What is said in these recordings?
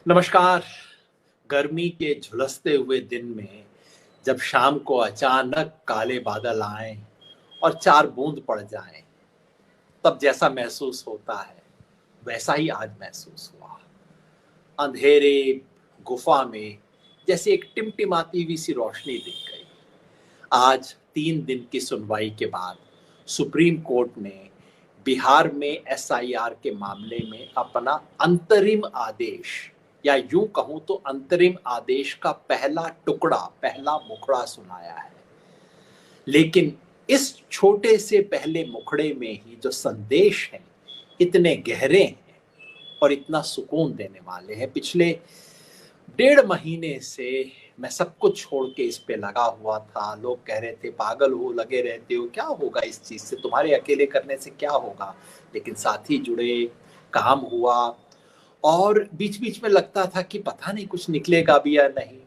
नमस्कार। गर्मी के झुलसते हुए दिन में जब शाम को अचानक काले बादल आएं और चार बूंद पड़ जाएं, तब जैसा महसूस होता है वैसा ही आज महसूस हुआ। अंधेरे गुफा में जैसे एक टिमटिमाती हुई सी रोशनी दिख गई। आज 3 दिन की सुनवाई के बाद सुप्रीम कोर्ट ने बिहार में एसआईआर के मामले में अपना अंतरिम आदेश, या यूं कहूं तो अंतरिम आदेश का पहला टुकड़ा, पहला मुखड़ा सुनाया है। लेकिन इस छोटे से पहले मुखड़े में ही जो संदेश हैं इतने गहरे हैं और इतना सुकून देने वाले हैं। पिछले 1.5 महीने से मैं सब कुछ छोड़ के इस पे लगा हुआ था। लोग कह रहे थे पागल हो, लगे रहते हो, क्या होगा इस चीज से, तुम्हारे अकेले करने से क्या होगा। लेकिन साथी जुड़े, काम हुआ और बीच बीच में लगता था कि पता नहीं कुछ निकलेगा भी या नहीं।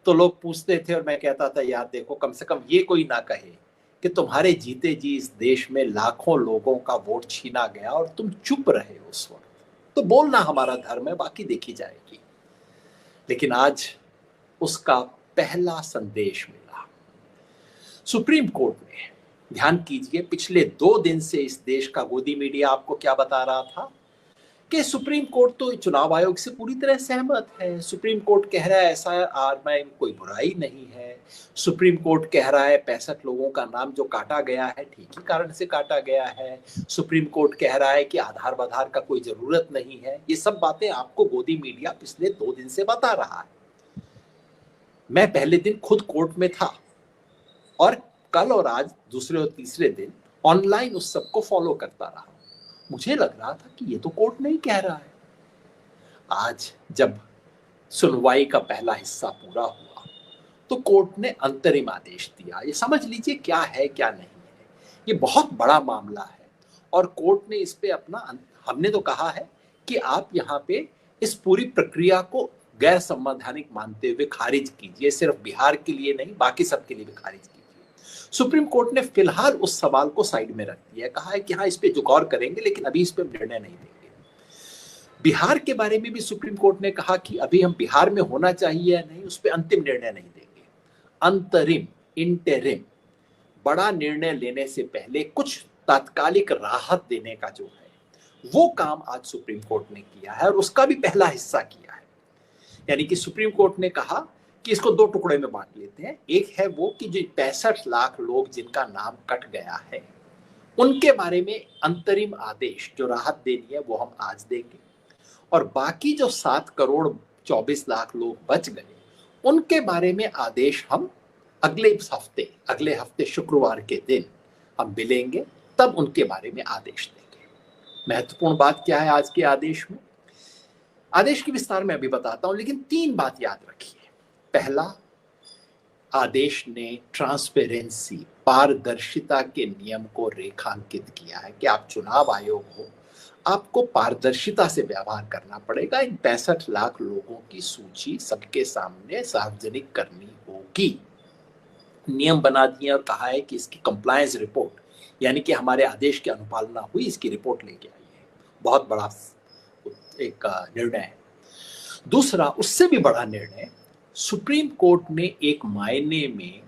तो लोग पूछते थे और मैं कहता था यार देखो, कम से कम ये कोई ना कहे कि तुम्हारे जीते जी इस देश में लाखों लोगों का वोट छीना गया और तुम चुप रहे उस वक्त। तो बोलना हमारा धर्म है, बाकी देखी जाएगी। लेकिन आज उसका पहला संदेश मिला सुप्रीम कोर्ट ने। ध्यान कीजिए, पिछले 2 दिन से इस देश का गोदी मीडिया आपको क्या बता रहा था कि सुप्रीम कोर्ट तो चुनाव आयोग से पूरी तरह सहमत है। सुप्रीम कोर्ट कह रहा है एसआईआर में कोई बुराई नहीं है। सुप्रीम कोर्ट कह रहा है 65 लोगों का नाम जो काटा गया है ठीक ही कारण से काटा गया है। सुप्रीम कोर्ट कह रहा है कि आधार बधार का कोई जरूरत नहीं है। ये सब बातें आपको गोदी मीडिया पिछले 2 दिन से बता रहा है। मैं पहले दिन खुद कोर्ट में था और कल और आज दूसरे और तीसरे दिन ऑनलाइन उस सब को फॉलो करता रहा। मुझे लग रहा था कि ये तो कोर्ट नहीं कह रहा है। आज जब सुनवाई का पहला हिस्सा पूरा हुआ तो कोर्ट ने अंतरिम आदेश दिया। ये समझ लीजिए क्या है क्या नहीं है। ये बहुत बड़ा मामला है और कोर्ट ने इस पे अपना, हमने तो कहा है कि आप यहाँ पे इस पूरी प्रक्रिया को गैर संवैधानिक मानते हुए खारिज कीजिए। सिर्फ बिहार के लिए नहीं, बाकी सबके लिए भी खारिज कीजिए। सुप्रीम कोर्ट ने फिलहाल उस सवाल को साइड में रख दिया, कहा है कि हाँ इस पे जो गौर करेंगे लेकिन अभी इस पे निर्णय नहीं देंगे। बिहार के बारे में भी सुप्रीम कोर्ट ने कहा कि अभी हम बिहार में होना चाहिए या नहीं उस पे अंतिम निर्णय नहीं देंगे। अंतरिम, इंटरिम, बड़ा निर्णय लेने से पहले कुछ तात्कालिक राहत देने का जो है वो काम आज सुप्रीम कोर्ट ने किया है और उसका भी पहला हिस्सा किया है। यानी कि सुप्रीम कोर्ट ने कहा कि इसको 2 टुकड़े में बांट लेते हैं। एक है वो कि जो 65 लाख लोग जिनका नाम कट गया है उनके बारे में अंतरिम आदेश, जो राहत देनी है वो हम आज देंगे, और बाकी जो 7 करोड़ 24 लाख लोग बच गए उनके बारे में आदेश हम अगले हफ्ते शुक्रवार के दिन हम मिलेंगे, तब उनके बारे में आदेश देंगे। महत्वपूर्ण बात क्या है आज के आदेश में? आदेश की विस्तार में अभी बताता हूं, लेकिन 3 बात याद रखिए। पहला, आदेश ने ट्रांसपेरेंसी, पारदर्शिता के नियम को रेखांकित किया है कि आप चुनाव आयोग हो, आपको पारदर्शिता से व्यवहार करना पड़ेगा। इन 65 लाख लोगों की सूची सबके सामने सार्वजनिक करनी होगी। नियम बना दिए और कहा है कि इसकी कंप्लायंस रिपोर्ट, यानी कि हमारे आदेश की अनुपालना हुई, इसकी रिपोर्ट लेके आई है। बहुत बड़ा एक निर्णय है। दूसरा, उससे भी बड़ा निर्णय, सुप्रीम कोर्ट ने एक मायने में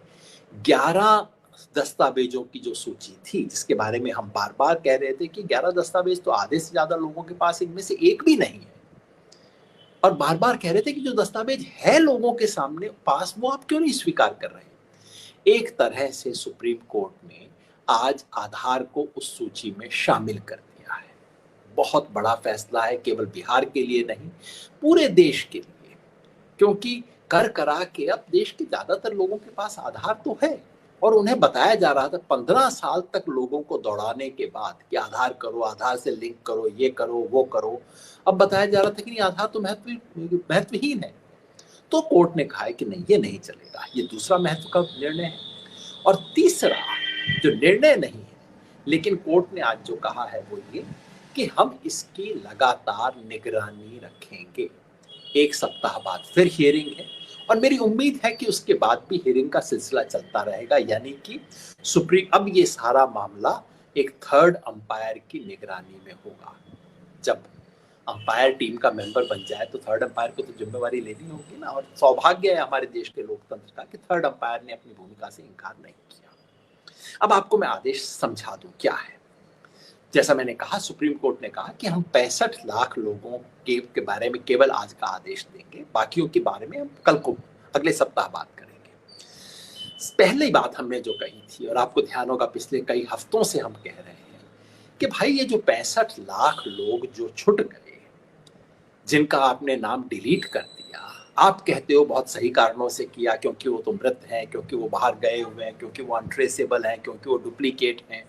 11 दस्तावेजों की जो सूची थी, जिसके बारे में हम बार बार कह रहे थे कि 11 दस्तावेज तो आधे से ज्यादा लोगों के पास इनमें से एक भी नहीं है, और बार बार कह रहे थे कि जो दस्तावेज है लोगों के सामने पास वो आप क्यों नहीं स्वीकार कर रहे। एक तरह से सुप्रीम कोर्ट ने आज आधार को उस सूची में शामिल कर दिया है। बहुत बड़ा फैसला है, केवल बिहार के लिए नहीं, पूरे देश के लिए। क्योंकि कर करा के अब देश के ज्यादातर लोगों के पास आधार तो है, और उन्हें बताया जा रहा था 15 साल तक लोगों को दौड़ाने के बाद कि आधार करो, आधार से लिंक करो, ये करो वो करो, अब बताया जा रहा था कि नहीं, आधार तो महत्वहीन है। तो कोर्ट ने कहा है कि नहीं, ये नहीं चलेगा। ये दूसरा महत्व का निर्णय है। और तीसरा जो निर्णय नहीं है लेकिन कोर्ट ने आज जो कहा है वो ये कि हम इसकी लगातार निगरानी रखेंगे। 1 सप्ताह बाद फिर हियरिंग है और मेरी उम्मीद है कि उसके बाद भी हियरिंग का सिलसिला चलता रहेगा। यानी कि अब ये सारा मामला एक थर्ड अंपायर की निगरानी में होगा। जब अंपायर टीम का मेंबर बन जाए तो थर्ड अंपायर को तो जिम्मेवारी लेनी होगी ना। और सौभाग्य है हमारे देश के लोकतंत्र का कि थर्ड अंपायर ने अपनी भूमिका से इनकार नहीं किया। अब आपको मैं आदेश समझा दूं क्या है। जैसा मैंने कहा, सुप्रीम कोर्ट ने कहा कि हम 65 लाख लोगों के बारे में केवल आज का आदेश देंगे, बाकियों के बारे में हम कल को अगले सप्ताह बात करेंगे। पहली बात हमने जो कही थी, और आपको ध्यान होगा पिछले कई हफ्तों से हम कह रहे हैं कि भाई ये जो 65 लाख लोग जो छूट गए, जिनका आपने नाम डिलीट कर दिया, आप कहते हो बहुत सही कारणों से किया, क्योंकि वो तो मृत हैं, क्योंकि वो बाहर गए हुए हैं, क्योंकि वो अनट्रेसेबल हैं, क्योंकि वो डुप्लीकेट हैं।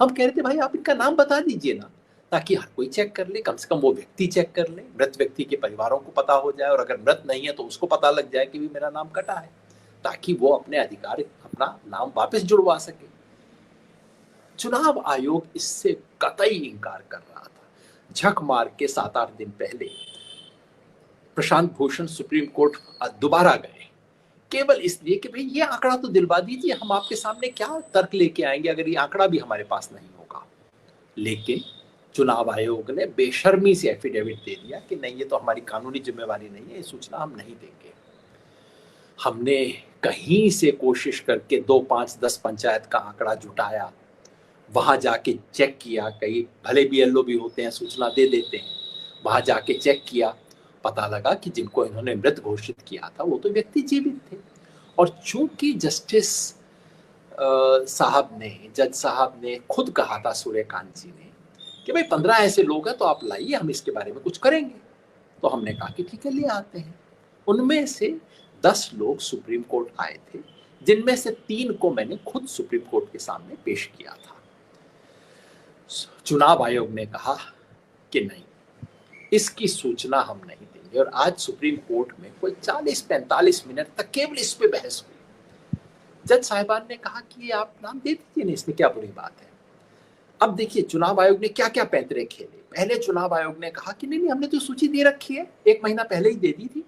हम कह रहे थे भाई आप इनका नाम बता दीजिए ना, ताकि हर कोई चेक कर ले, कम से कम वो व्यक्ति चेक कर ले, मृत व्यक्ति के परिवारों को पता हो जाए, और अगर मृत नहीं है तो उसको पता लग जाए कि भी मेरा नाम कटा है, ताकि वो अपने अधिकार अपना नाम वापस जुड़वा सके। चुनाव आयोग इससे कतई इंकार कर रहा था। झक मार के 7-8 दिन पहले प्रशांत भूषण सुप्रीम कोर्ट दोबारा गए, केवल इसलिए कि भाई ये आंकड़ा तो दिलवा दीजिए, हम आपके सामने क्या तर्क लेके आएंगे अगर ये आंकड़ा भी हमारे पास नहीं होगा। लेकिन चुनाव आयोग ने बेशर्मी से एफिडेविट दे दिया कि नहीं, ये तो हमारी कानूनी जिम्मेवारी नहीं है, ये सूचना हम नहीं देंगे। हमने कहीं से कोशिश करके 2, 5, 10 पंचायत का आंकड़ा जुटाया, वहां जाके चेक किया, कई भले बीएलओ भी होते हैं सूचना दे देते हैं, वहां जाके चेक किया, पता लगा कि जिनको इन्होंने मृत घोषित किया था वो तो व्यक्ति जीवित थे। और चूंकि जस्टिस जज साहब ने खुद कहा था, सूर्यकांत जी ने, कि भाई 15 ऐसे लोग हैं तो आप लाइए, हम इसके बारे में कुछ करेंगे, तो हमने कहा कि ठीक है ले आते हैं। उनमें से 10 लोग सुप्रीम कोर्ट आए थे, जिनमें से 3 को मैंने खुद सुप्रीम कोर्ट के सामने पेश किया था। चुनाव आयोग ने कहा कि नहीं, इसकी सूचना हम नहीं देंगे, और आज सुप्रीम कोर्ट में कोई 40-45 मिनट तक केवल इस पे बहस हुई। जज साहिबान ने कहा कि आप नाम दे दीजिए ना, इसमें क्या बुरी बात है। अब देखिए चुनाव आयोग ने क्या क्या पैंतरे खेले। पहले चुनाव आयोग ने कहा कि नहीं, हमने तो सूची दे रखी है, 1 महीना पहले ही दे दी थी,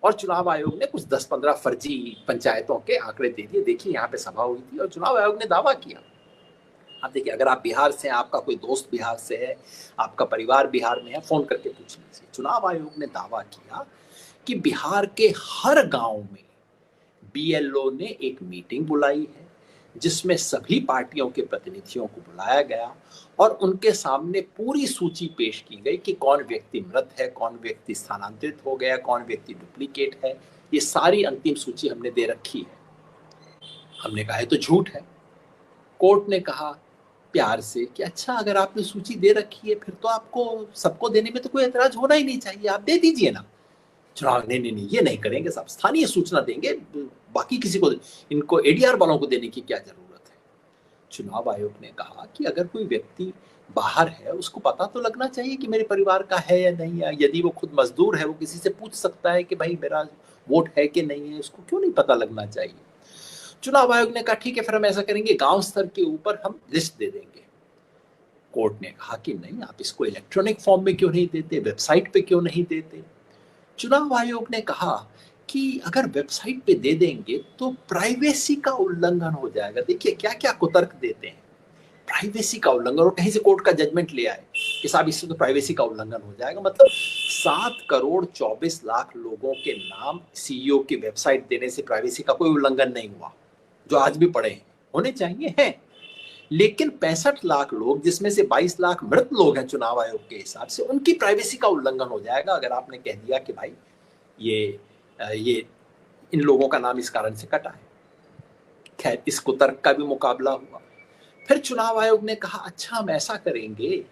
और चुनाव आयोग ने कुछ 10-15 फर्जी पंचायतों के आंकड़े दे दिए। देखिए यहाँ पे सभा हुई थी और चुनाव आयोग ने दावा किया। आप देखिए, अगर आप बिहार से हैं, आपका कोई दोस्त बिहार से है, आपका परिवार बिहार में है, फोन करके पूछ लीजिए। चुनाव आयोग ने दावा किया कि बिहार के हर गांव में बीएलओ ने एक मीटिंग बुलाई है, जिसमें सभी पार्टियों के प्रतिनिधियों को बुलाया गया और उनके सामने पूरी सूची पेश की गई कि कौन व्यक्ति मृत है, कौन व्यक्ति स्थानांतरित हो गया, कौन व्यक्ति डुप्लीकेट है। ये सारी अंतिम सूची हमने दे रखी है। हमने कहा है तो झूठ है। कोर्ट ने कहा प्यार से कि अच्छा, अगर आपने सूची दे रखी है फिर तो आपको सबको देने में तो कोई एतराज होना ही नहीं चाहिए, आप दे दीजिए ना। चुनाव नहीं, ये नहीं करेंगे साहब, स्थानीय सूचना देंगे, बाकी किसी को, इनको एडीआर वालों को देने की क्या जरूरत है। चुनाव आयोग ने कहा कि अगर कोई व्यक्ति बाहर है उसको पता तो लगना चाहिए कि मेरे परिवार का है या नहीं है। यदि वो खुद मजदूर है, वो किसी से पूछ सकता है कि भाई मेरा वोट है कि नहीं है, उसको क्यों नहीं पता लगना चाहिए। चुनाव आयोग ने कहा ठीक है, फिर हम ऐसा करेंगे, गांव स्तर के ऊपर हम लिस्ट दे देंगे। कोर्ट ने कहा कि नहीं, आप इसको इलेक्ट्रॉनिक फॉर्म में क्यों नहीं देते, वेबसाइट पे क्यों नहीं देते। चुनाव आयोग ने कहा कि अगर वेबसाइट पे दे देंगे तो प्राइवेसी का उल्लंघन हो जाएगा। देखिए क्या क्या कुतर्क देते हैं, प्राइवेसी का उल्लंघन, और कहीं से कोर्ट का जजमेंट ले आए कि साहब इससे तो प्राइवेसी का उल्लंघन हो जाएगा। मतलब 7 करोड़ 24 लाख लोगों के नाम सीईओ की वेबसाइट देने से प्राइवेसी का कोई उल्लंघन नहीं हुआ, जो आज भी पड़े हैं, होने चाहिए हैं। लेकिन 65 लाख लोग, जिसमें से 22 लाख मृत लोग हैं चुनाव आयोग के हिसाब से, उनकी प्राइवेसी का उल्लंघन हो जाएगा अगर आपने कह दिया कि भाई ये इन लोगों का नाम इस कारण से कटा है। खैर, इस कुतर्क का भी मुकाबला हुआ। फिर चुनाव आयोग ने कहा अच्छा, हम ऐसा करेंगे,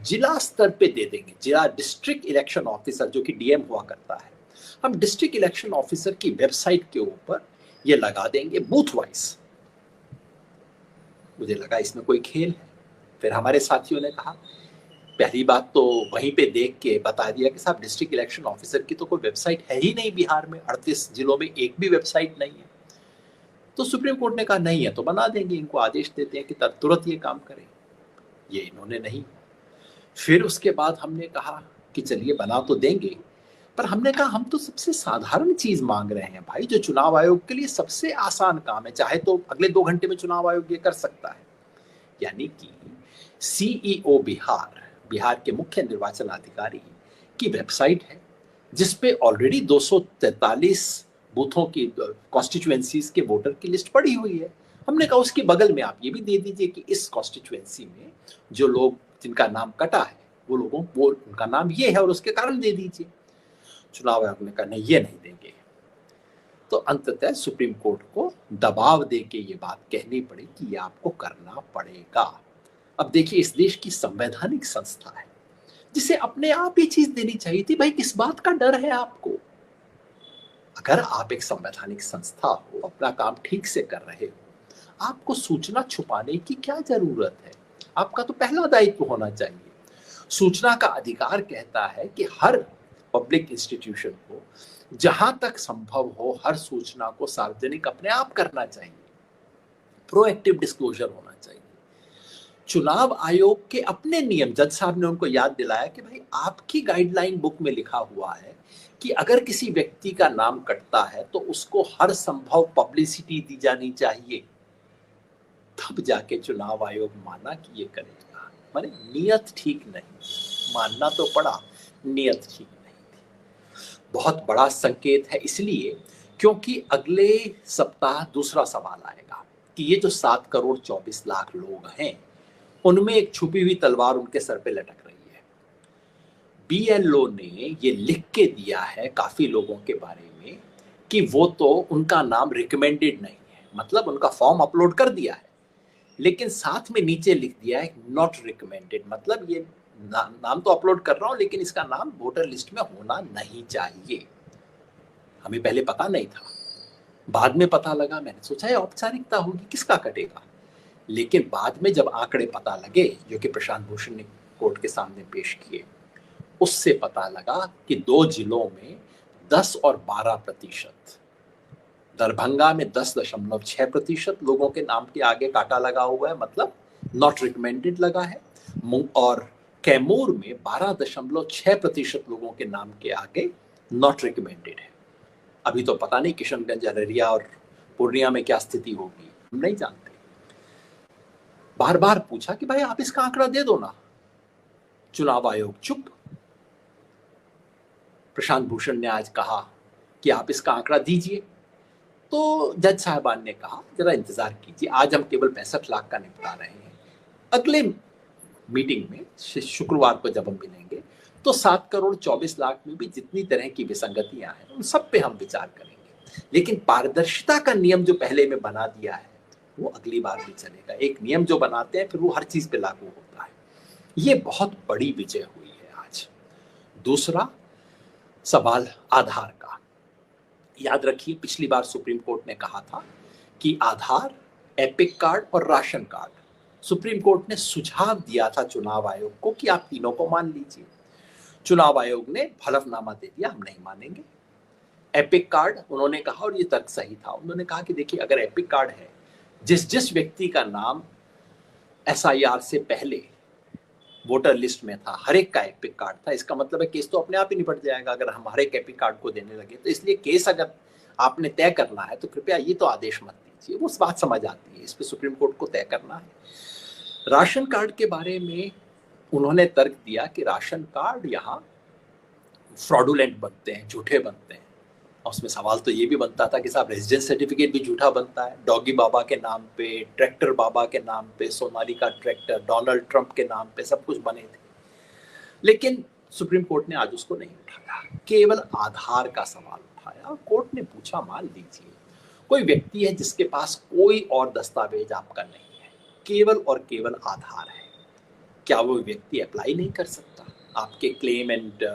जिला स्तर पे दे देंगे, जिला डिस्ट्रिक्ट इलेक्शन ऑफिसर जो कि डीएम हुआ करता है, हम डिस्ट्रिक्ट इलेक्शन ऑफिसर की वेबसाइट के ऊपर ये लगा देंगे बूथ वाइज। मुझे लगा इसमें कोई खेल है। फिर हमारे साथियों ने कहा पहली बात तो वहीं पे देख के बता दिया कि साहब डिस्ट्रिक्ट इलेक्शन ऑफिसर की तो कोई वेबसाइट है ही नहीं बिहार में, 38 जिलों में एक भी वेबसाइट नहीं है। तो सुप्रीम कोर्ट ने कहा नहीं है तो बना देंगे, इनको आदेश देते हैं कि तुरंत ये काम करें। ये इन्होंने नहीं। फिर उसके बाद हमने कहा कि चलिए बना तो देंगे, पर हमने कहा हम तो सबसे साधारण चीज मांग रहे हैं भाई, जो चुनाव आयोग के लिए सबसे आसान काम है, चाहे तो अगले 2 घंटे में चुनाव आयोग ये कर सकता है। यानी कि सीईओ बिहार के मुख्य निर्वाचन अधिकारी की वेबसाइट है जिसपे ऑलरेडी 243 बूथों की कॉन्स्टिट्यूएंसीज के वोटर की लिस्ट पड़ी हुई है। हमने कहा उसके बगल में आप ये भी दे दीजिए कि इस कॉन्स्टिट्यूएंसी में जो लोग जिनका नाम कटा है वो उनका नाम ये है और उसके कारण दे दीजिए। चुनाव आयोग ने कहा नहीं, ये नहीं देंगे। तो अंततः सुप्रीम कोर्ट को दबाव दे के ये बात कहनी पड़ी कि ये आपको करना पड़ेगा। अब देखिए, इस देश की संवैधानिक संस्था है जिसे अपने आप ही चीज देनी चाहिए थी। भाई, किस बात का डर है आपको? अगर आप एक संवैधानिक संस्था हो, अपना काम ठीक से कर रहे हो, आपको सूचना छुपाने की क्या जरूरत है? आपका तो पहला दायित्व होना चाहिए। सूचना का अधिकार कहता है कि हर पब्लिक इंस्टीट्यूशन को जहां तक संभव हो हर सूचना को सार्वजनिक अपने आप करना चाहिए, प्रोएक्टिव डिस्क्लोजर होना चाहिए। चुनाव आयोग के अपने नियम, जज साहब ने उनको याद दिलाया कि भाई आपकी गाइडलाइन बुक में लिखा हुआ है कि अगर किसी व्यक्ति का नाम कटता है तो उसको हर संभव पब्लिसिटी दी जानी चाहिए। तब जाके चुनाव आयोग माना कि ये करेगा। माने नियत ठीक नहीं, मानना तो पड़ा, नियत ठीक नहीं थी। बहुत बड़ा संकेत है इसलिए क्योंकि अगले सप्ताह दूसरा सवाल आएगा कि ये जो 7 करोड़ 24 लाख लोग हैं उनमें एक छुपी हुई तलवार उनके सर पे लटक रही है। बीएलओ ने ये लिख के दिया है काफी लोगों के बारे में कि वो तो उनका नाम रिकमेंडेड नहीं है, मतलब उनका फॉर्म अपलोड कर दिया है लेकिन साथ में नीचे लिख दिया है नॉट रिकमेंडेड, मतलब ये नाम तो अपलोड कर रहा हूं लेकिन इसका नाम वोटर लिस्ट में होना नहीं चाहिए। हमें पहले पता नहीं था, बाद में पता लगा। मैंने सोचा ये औपचारिकता होगी, किसका कटेगा। लेकिन बाद में जब आंकड़े पता लगे जो कि प्रशांत भूषण ने कोर्ट के सामने पेश किए, उससे पता लगा कि 2 जिलों में 10 और 12%, दरभंगा में 10.6% लोगों के नाम के आगे कांटा लगा हुआ है, मतलब नॉट रिकमेंडेड लगा है, और कैमूर में 12.6% लोगों के नाम के आगे नॉट रिकमेंडेड है। अभी तो पता नहीं किशनगंज, अररिया और पूर्णिया में क्या स्थिति होगी, हम नहीं जानते। बार बार पूछा कि भाई आप इसका आंकड़ा दे दो ना, चुनाव आयोग चुप। प्रशांत भूषण ने आज कहा कि आप इसका आंकड़ा दीजिए, तो जज साहबान ने कहा जरा इंतजार कीजिए, आज हम केवल 65 लाख का निपटा रहे हैं, अगले मीटिंग में शुक्रवार को जब हम मिलेंगे तो 7 करोड़ 24 लाख में भी जितनी तरह की विसंगतियां हैं उन सब पे हम विचार करेंगे। लेकिन पारदर्शिता का नियम जो पहले में बना दिया है वो अगली बार भी चलेगा। एक नियम जो बनाते हैं फिर वो हर चीज पे लागू होता है। ये बहुत बड़ी विजय हुई है आज। दूसरा सवाल आधार का। याद रखिए, पिछली बार सुप्रीम कोर्ट ने कहा था कि आधार, एपिक कार्ड और राशन कार्ड, सुप्रीम कोर्ट ने सुझाव दिया था चुनाव आयोग को कि आप तीनों को मान लीजिए। चुनाव आयोग ने हलफनामा दे दिया, हम नहीं मानेंगे। एपिक कार्ड उन्होंने कहा, और ये तर्क सही था, उन्होंने कहा कि देखिए अगर एपिक कार्ड है, जिस व्यक्ति का नाम एसआईआर से पहले वोटर लिस्ट में था हर एक का एपिक कार्ड था, इसका मतलब है केस तो अपने आप ही निपट जाएगा अगर हम हर एक एपिक कार्ड को देने लगे। तो इसलिए केस अगर आपने तय करना है तो कृपया ये तो आदेश मत दीजिए। वो बात समझ आती है, इस पे सुप्रीम कोर्ट को तय करना है। राशन कार्ड के बारे में उन्होंने तर्क दिया कि राशन कार्ड यहाँ फ्रॉडुलेंट बनते हैं, झूठे बनते हैं। और उसमें सवाल तो ये भी बनता था कि साहब रेजिडेंस सर्टिफिकेट भी झूठा बनता है, डॉगी बाबा के नाम पे, ट्रैक्टर बाबा के नाम पे, सोनालिका ट्रैक्टर, डोनाल्ड ट्रंप के नाम पे सब कुछ बने थे। लेकिन सुप्रीम कोर्ट ने आज उसको नहीं उठाया, केवल आधार का सवाल उठाया। कोर्ट ने पूछा मान लीजिए कोई व्यक्ति है जिसके पास कोई और दस्तावेज आपका नहीं है, केवल और केवल आधार है, क्या वो व्यक्ति अप्लाई नहीं कर सकता? आपके क्लेम एंड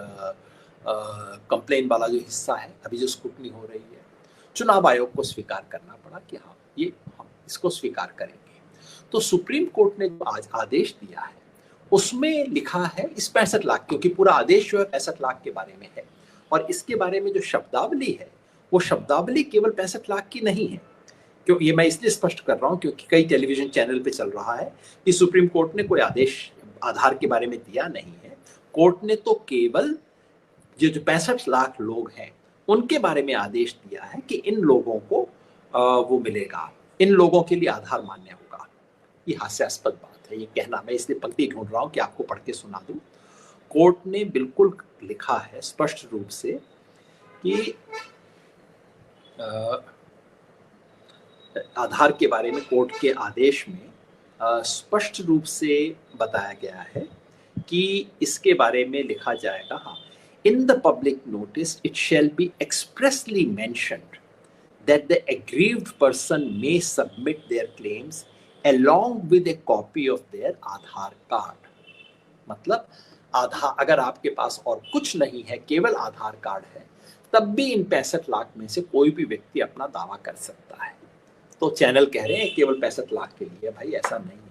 कंप्लेन वाला जो हिस्सा है, अभी जो स्क्रूटनी हो रही है, चुनाव आयोग को स्वीकार करना पड़ा कि हाँ ये हम इसको स्वीकार करेंगे। तो सुप्रीम कोर्ट ने जो आज आदेश दिया है उसमें लिखा है इस 65 लाख, क्योंकि पूरा आदेश जो है 65 लाख के बारे में है, और इसके बारे में जो शब्दावली है वो शब्दावली केवल 65 लाख की नहीं है। क्यों ये मैं इसलिए स्पष्ट कर रहा हूँ क्योंकि कई टेलीविजन चैनल पे चल रहा है कि सुप्रीम कोर्ट ने कोई आदेश आधार के बारे में दिया नहीं है। कोर्ट ने तो केवल जो 65 लाख लोग हैं उनके बारे में आदेश दिया है कि इन लोगों को वो मिलेगा, इन लोगों के लिए आधार मान्य होगा। ये हास्यास्पद बात है ये कहना, मैं इसलिए पंक्ति ढूंढ रहा हूँ कि आपको पढ़ के सुना दूं। कोर्ट ने बिल्कुल लिखा है स्पष्ट रूप से कि आधार के बारे में कोर्ट के आदेश में स्पष्ट रूप से बताया गया है कि इसके बारे में लिखा जाएगा, हाँ, in the public notice it shall be expressly mentioned that the aggrieved person may submit their claims along with a copy of their Aadhaar card. मतलब आधार, अगर आपके पास और कुछ नहीं है, केवल आधार कार्ड है, तब भी इन 65 लाख में से कोई भी व्यक्ति अपना दावा कर सकता है। तो चैनल कह रहे हैं केवल 65 लाख के लिए, भाई ऐसा नहीं है।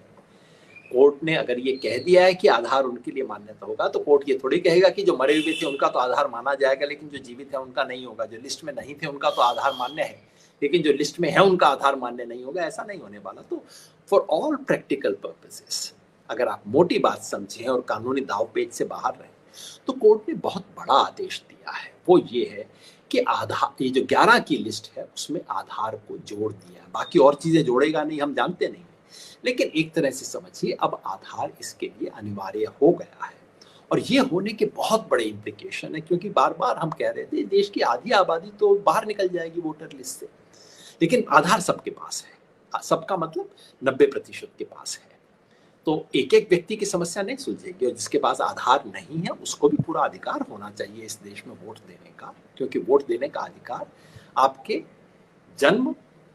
कोर्ट ने अगर ये कह दिया है कि आधार उनके लिए मान्यता होगा, तो कोर्ट ये थोड़ी कहेगा कि जो मरे हुए थे उनका तो आधार माना जाएगा लेकिन जो जीवित है उनका नहीं होगा, जो लिस्ट में नहीं थे उनका तो आधार मान्य है लेकिन जो लिस्ट में है उनका आधार मान्य नहीं होगा। ऐसा नहीं होने वाला। तो फॉर ऑल प्रैक्टिकल पर्पसेस, अगर आप मोटी बात समझें और कानूनी दावपेच से बाहर रहें, तो कोर्ट ने बहुत बड़ा आदेश दिया है। वो ये है कि आधार, ये जो 11 की लिस्ट है उसमें आधार को जोड़ दिया है। बाकी और चीजें जोड़ेगा नहीं, हम जानते नहीं, लेकिन एक तरह से समझिए अब आधार इसके लिए अनिवार्य हो गया है। और ये होने के बहुत बड़े इम्प्लीकेशन है, क्योंकि बार बार हम कह रहे थे देश की आधी आबादी तो बाहर निकल जाएगी वोटर लिस्ट से, लेकिन आधार सबके पास है। सबका मतलब 90% के पास है। तो एक एक व्यक्ति की समस्या नहीं सुलझेगी, और जिसके पास आधार नहीं है उसको भी पूरा अधिकार होना चाहिए इस देश में वोट देने का, क्योंकि वोट देने का अधिकार आपके जन्म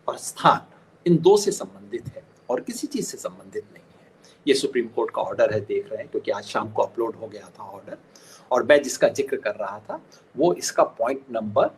और स्थान, इन दो से संबंधित है और किसी चीज से संबंधित नहीं है। ये सुप्रीम कोर्ट का ऑर्डर है, देख रहे हैं, क्योंकि आज शाम को अपलोड हो गया था ऑर्डर, और मैं जिसका जिक्र कर रहा था वो इसका पॉइंट नंबर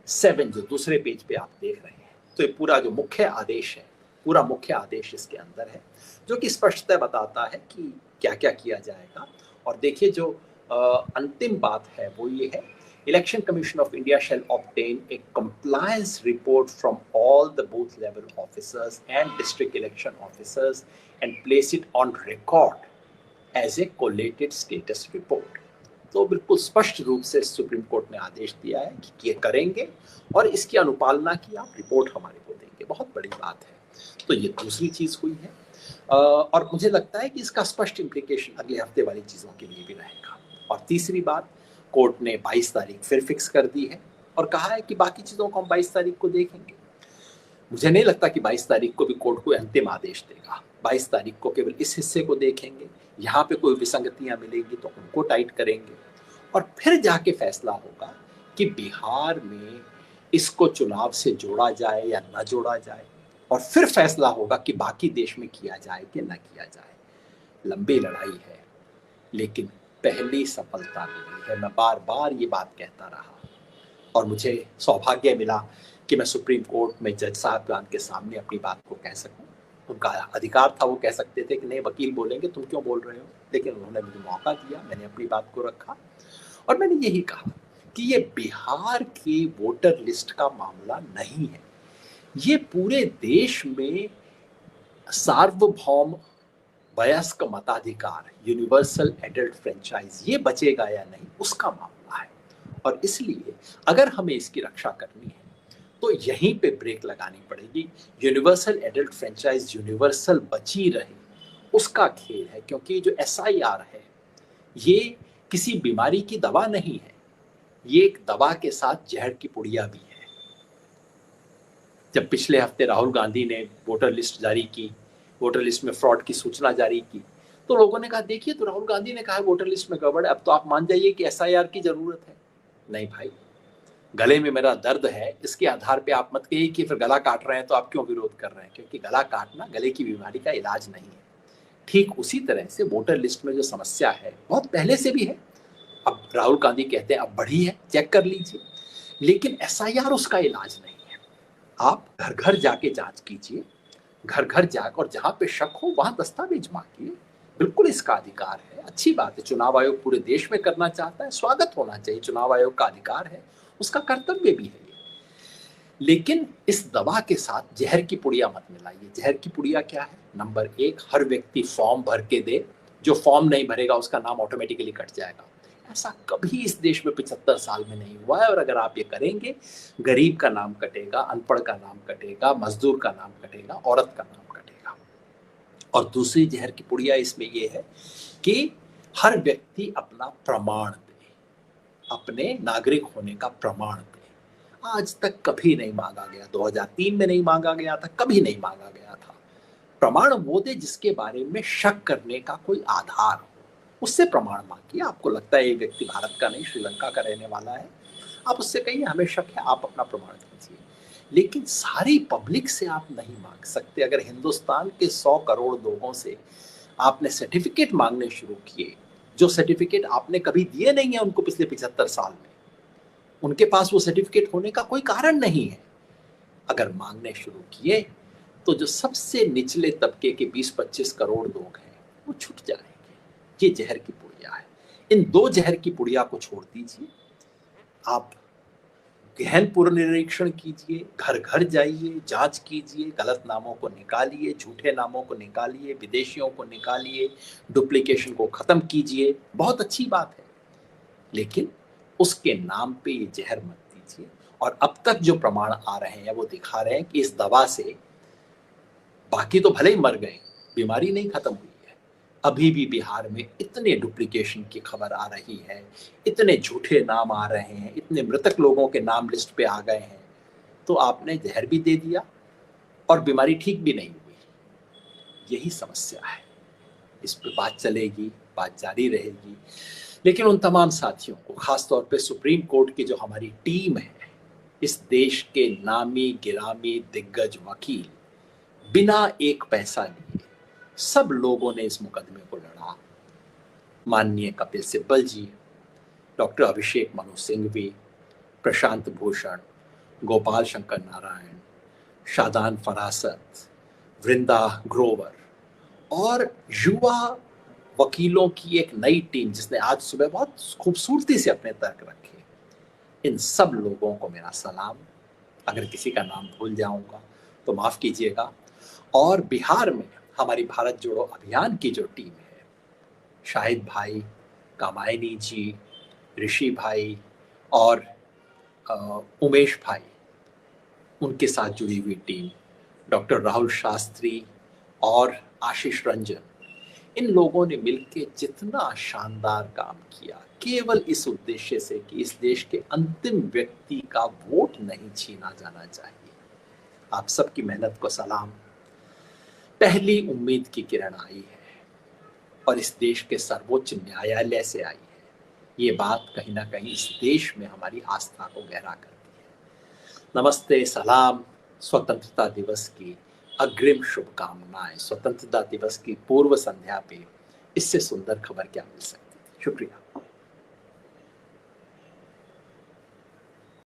7 जो दूसरे पेज पे आप देख रहे हैं। तो ये पूरा जो मुख्य आदेश है, पूरा मुख्य आदेश इसके अंदर है, जो कि स्पष्टतः बताता है कि क्या क्या किया जाएगा। और देखिए जो अंतिम बात है वो ये है, Election Commission of India shall obtain a compliance report from all the booth level officers and district election officers and place it on record as a collated status report। तो बिल्कुल स्पष्ट रूप से सुप्रीम कोर्ट ने आदेश दिया है कि ये करेंगे और इसकी अनुपालना की आप रिपोर्ट हमारे को देंगे। बहुत बड़ी बात है। तो ये दूसरी चीज हुई है, और मुझे लगता है कि इसका स्पष्ट इम्प्लीकेशन अगले हफ्ते वाली चीजों के लिए भी रहेगा। और तीसरी बात, कोर्ट ने 22 तारीख फिर फिक्स कर दी है और कहा है कि बाकी चीजों को हम 22 तारीख को देखेंगे। मुझे नहीं लगता कि 22 तारीख को भी कोर्ट कोई अंतिम आदेश देगा। 22 तारीख को केवल इस हिस्से को देखेंगे, यहाँ पे कोई विसंगतियां मिलेंगी तो उनको टाइट करेंगे, और फिर जाके फैसला होगा कि बिहार में इसको चुनाव से जोड़ा जाए या न जोड़ा जाए, और फिर फैसला होगा कि बाकी देश में किया जाए कि न किया जाए। लंबी लड़ाई है, लेकिन पहली सफलता मिली है। मैं बार बार ये बात कहता रहा, और मुझे सौभाग्य मिला कि मैं सुप्रीम कोर्ट में जज साहब के सामने अपनी बात को कह सकूं। उनका अधिकार था, वो कह सकते थे कि नहीं वकील बोलेंगे, तुम क्यों बोल रहे हो, लेकिन उन्होंने मुझे मौका दिया, मैंने अपनी बात को रखा और मैंने यही कहा कि ये बिहार की वोटर लिस्ट का मामला नहीं है, ये पूरे देश में सार्वभौम वयस्क मताधिकार, यूनिवर्सल एडल्ट फ्रेंचाइज, ये बचेगा या नहीं उसका मामला है। और इसलिए अगर हमें इसकी रक्षा करनी है तो यहीं पे ब्रेक लगानी पड़ेगी। यूनिवर्सल एडल्ट फ्रेंचाइज यूनिवर्सल बची रहे उसका खेल है, क्योंकि जो SIR है ये किसी बीमारी की दवा नहीं है, ये एक दवा के साथ जहर की पुड़िया भी है। जब पिछले हफ्ते राहुल गांधी ने वोटर लिस्ट जारी की, वोटर लिस्ट में फ्रॉड की सूचना जारी की, तो लोगों ने कहा देखिए तो राहुल गांधी ने कहा वोटर लिस्ट में गड़बड़ है, अब तो आप मान जाइए कि SIR की जरूरत है। नहीं भाई, गले में मेरा दर्द है, इसके आधार पे आप मत कहिए कि फिर गला काट रहे हैं तो आप क्यों विरोध कर रहे हैं, क्योंकि गला काटना गले की बीमारी का इलाज नहीं है। ठीक उसी तरह से वोटर लिस्ट में जो समस्या है बहुत पहले से भी है, अब राहुल गांधी कहते हैं अब बढ़ी है, चेक कर लीजिए, लेकिन SIR उसका इलाज नहीं है। आप घर घर जाके जांच कीजिए, घर घर जाकर, और जहां पे शक हो वहां दस्तावेज मांगिए, बिल्कुल इसका अधिकार है। अच्छी बात है, चुनाव आयोग पूरे देश में करना चाहता है, स्वागत होना चाहिए, चुनाव आयोग का अधिकार है, उसका कर्तव्य भी है। लेकिन इस दवा के साथ जहर की पुड़िया मत मिलाइए। जहर की पुड़िया क्या है? नंबर 1, हर व्यक्ति फॉर्म भर के दे, जो फॉर्म नहीं भरेगा उसका नाम ऑटोमेटिकली कट जाएगा। ऐसा कभी इस देश में 75 साल में नहीं हुआ है, और अगर आप ये करेंगे, गरीब का नाम कटेगा, अनपढ़ का नाम कटेगा, मजदूर का नाम कटेगा, औरत का नाम कटेगा। और दूसरी जहर की पुड़िया इसमें यह है कि हर व्यक्ति अपना प्रमाण दे। अपने नागरिक होने का प्रमाण दें। आज तक कभी नहीं मांगा गया, 2003 में नहीं मांगा गया था, कभी नहीं मांगा गया था। प्रमाण वो दे जिसके बारे में शक करने का कोई आधार हो, उससे प्रमाण मांगिए। आपको लगता है ये व्यक्ति भारत का नहीं, श्रीलंका का रहने वाला है, आप उससे कहिए हमें शक है, आप अपना प्रमाण दीजिए। लेकिन सारी पब्लिक से आप नहीं मांग सकते। अगर हिंदुस्तान के 100 करोड़ लोगों से आपने सर्टिफिकेट मांगने शुरू किए, जो सर्टिफिकेट आपने कभी दिए नहीं है उनको पिछले 75 साल में, उनके पास वो सर्टिफिकेट होने का कोई कारण नहीं है, अगर मांगने शुरू किए तो जो सबसे निचले तबके के 20-25 करोड़ लोग हैं वो छूट जाएंगे। ये जहर की पुड़िया है। इन दो जहर की पुड़िया को छोड़ दीजिए। आप गहन पुनर्निरीक्षण कीजिए, घर घर जाइए, जांच कीजिए, गलत नामों को निकालिए, झूठे नामों को निकालिए, विदेशियों को निकालिए, डुप्लीकेशन को खत्म कीजिए। बहुत अच्छी बात है, लेकिन उसके नाम पे ये जहर मत दीजिए। और अब तक जो प्रमाण आ रहे हैं वो दिखा रहे हैं कि इस दवा से बाकी तो भले ही मर गए, बीमारी नहीं खत्म हुई है। अभी भी बिहार में इतने डुप्लीकेशन की खबर आ रही है, इतने झूठे नाम आ रहे हैं, इतने मृतक लोगों के नाम लिस्ट पे आ गए हैं, तो आपने जहर भी दे दिया और बीमारी ठीक भी नहीं हुई। यही समस्या है। इस पे बात चलेगी, बात जारी रहेगी। लेकिन उन तमाम साथियों को, खासतौर पे सुप्रीम कोर्ट की जो हमारी टीम है, इस देश के नामी गिरामी दिग्गज वकील, बिना एक पैसा लिए सब लोगों ने इस मुकदमे को लड़ा। माननीय कपिल सिब्बल जी, डॉक्टर अभिषेक मनु सिंघवी, प्रशांत भूषण, गोपाल शंकर नारायण, शादान फरासत, वृंदा ग्रोवर और युवा वकीलों की एक नई टीम जिसने आज सुबह बहुत खूबसूरती से अपने तर्क रखे। इन सब लोगों को मेरा सलाम। अगर किसी का नाम भूल जाऊंगा तो माफ कीजिएगा। और बिहार में हमारी भारत जोड़ो अभियान की जो टीम है, शाहिद भाई, कामायनी जी, ऋषि भाई और उमेश भाई, उनके साथ जुड़ी हुई टीम, डॉक्टर राहुल शास्त्री और आशीष रंजन, इन लोगों ने मिलकर जितना शानदार काम किया, केवल इस उद्देश्य से कि इस देश के अंतिम व्यक्ति का वोट नहीं छीना जाना चाहिए। आप सबकी मेहनत को सलाम। पहली उम्मीद की किरण आई है और इस देश के सर्वोच्च न्यायालय से आई है। ये बात कहीं ना कहीं इस देश में हमारी आस्था को गहरा करती है। नमस्ते, सलाम। स्वतंत्रता दिवस की अग्रिम शुभकामनाएं। स्वतंत्रता दिवस की पूर्व संध्या पे इससे सुंदर खबर क्या मिल सकती है। शुक्रिया।